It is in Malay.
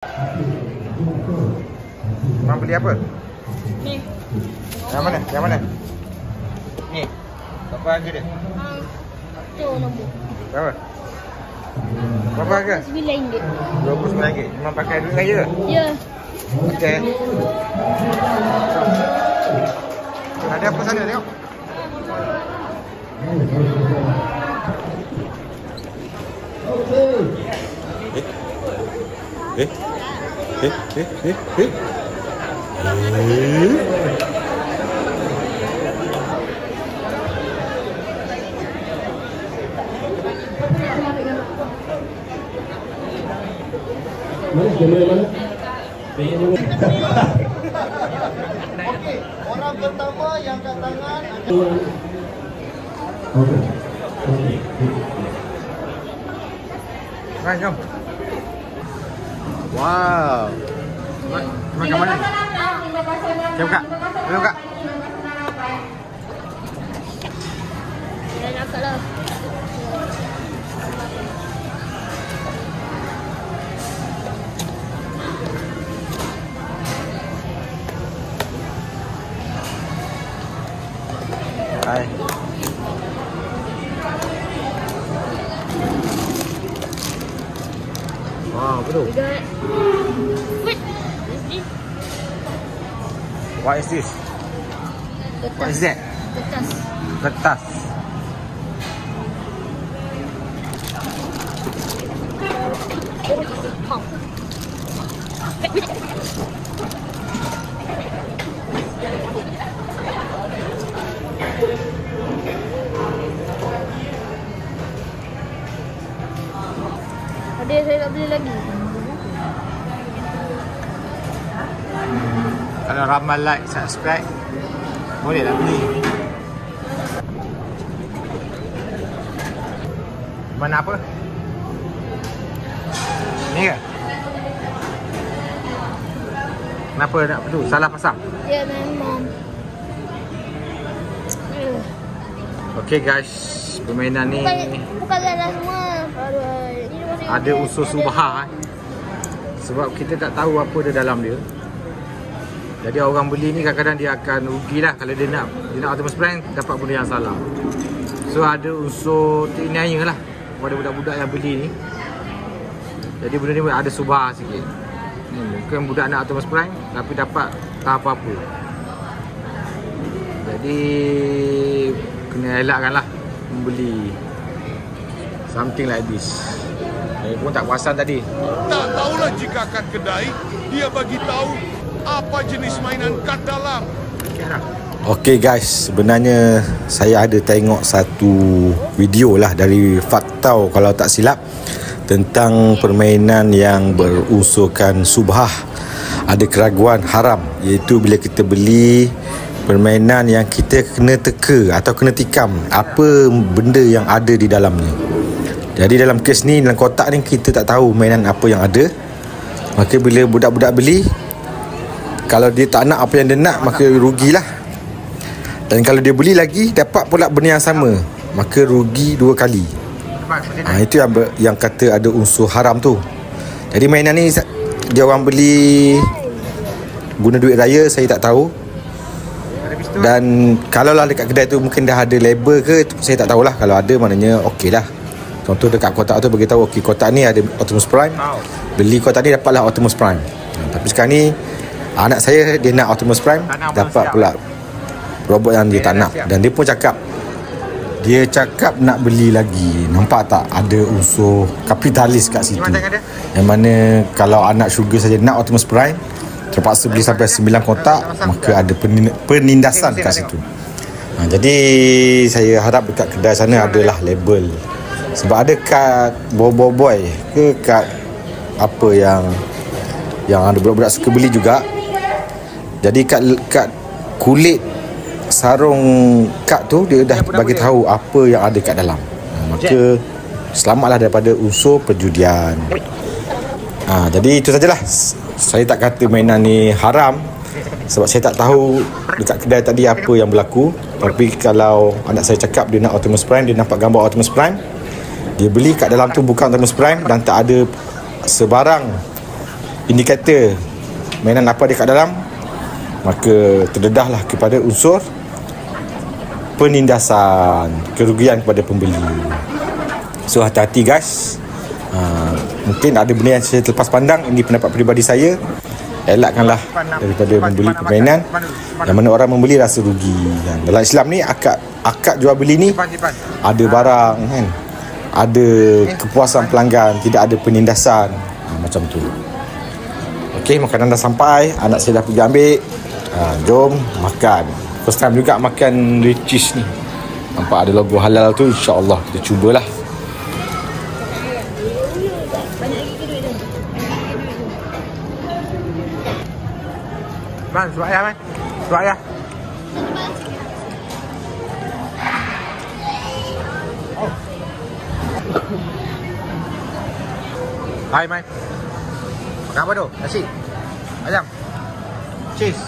Mak beli apa? Ni. Yang mana? Yang mana? Ni. Berapa harga dia? Tu nombor. Berapa? Berapa harga? RM9. RM29. Memang pakai duit raya ke? Ya. Okey. Ada apa sana tengok? Okey, orang pertama yang kat tangan ada. Hai, jom. Wow. Makan mana? Jom kak. Jom kak. Dah dapat lah. Hai. Wow, betul. We got. Wait. What is this? What is that? Kertas. Kertas. Pop. Ada saya nak beli lagi. Kalau ramai like, subscribe, boleh lah beli. Mana apa? Ni ke? Kenapa nak perlu? Salah pasang? Ya, memang. Okay guys, permainan ni Bukan dalam semua. ada unsur subhah sebab kita tak tahu apa dia dalam dia. Jadi orang beli ni kadang-kadang dia akan rugilah kalau dia nak Optimus Prime dapat benda yang salah. So ada unsur terniaya lah pada budak-budak yang beli ni. Jadi benda ni ada subhah sikit. Mungkin budak nak Optimus Prime tapi dapat tak apa-apa. Jadi kena elakkanlah membeli something like this. Saya pun tak perasan tadi. Tak tahulah jika kat kedai dia bagi tahu apa jenis mainan kad dalam. Okey guys, sebenarnya saya ada tengok satu video lah dari Faktau kalau tak silap tentang permainan yang berunsurkan subhah. Ada keraguan haram, iaitu bila kita beli permainan yang kita kena teka atau kena tikam apa benda yang ada di dalamnya. Jadi dalam kes ni, dalam kotak ni kita tak tahu mainan apa yang ada. Maka bila budak-budak beli, kalau dia tak nak apa yang dia nak, maka rugilah. Dan kalau dia beli lagi, dapat pula benda yang sama, maka rugi dua kali. Itu yang kata ada unsur haram tu. Jadi mainan ni dia orang beli guna duit raya, saya tak tahu. Dan kalau lah dekat kedai tu mungkin dah ada label ke, saya tak tahulah. Kalau ada maknanya okey lah. Contoh dekat kotak tu beritahu okey, kotak ni ada Optimus Prime, beli kotak ni dapatlah Optimus Prime. Tapi sekarang ni anak saya dia nak Optimus Prime, dapat pula robot yang dia tak nak. Dan dia pun cakap nak beli lagi. Nampak tak ada unsur kapitalis kat situ. Yang mana kalau anak Sugar saja nak Optimus Prime, terpaksa beli sampai 9 kotak, maka ada penindasan kat situ. Jadi saya harap dekat kedai sana adalah label. Sebab ada kad boy ke kad apa yang ada budak-budak suka beli juga. Jadi kad kulit sarung kad tu dia dah bagi tahu apa yang ada kat dalam. Maka selamatlah daripada unsur perjudian. Jadi itu sajalah. Saya tak kata mainan ni haram sebab saya tak tahu dekat kedai tadi apa yang berlaku. Tapi kalau anak saya cakap dia nak Optimus Prime, dia nampak gambar Optimus Prime, dia beli kat dalam tu bukan Optimus Prime dan tak ada sebarang indikator mainan apa ada kat dalam, maka terdedahlah kepada unsur penindasan, kerugian kepada pembeli. So hati-hati guys. Mungkin ada benda yang saya terlepas pandang. Ini pendapat peribadi saya. Elakkanlah daripada membeli permainan yang mana orang membeli rasa rugi. Dalam Islam ni akad jual beli ni ada barang kan, ada kepuasan pelanggan, tidak ada penindasan, macam tu. Okey, makanan dah sampai, anak saya dah pergi ambil. Jom makan. First time juga makan Richeese ni. Nampak ada logo halal tu, insya-Allah kita cubalah. Man, suap ayah man. Suap ayah. Hai man. Makan apa tu? Nasi? Ayam? Cheese?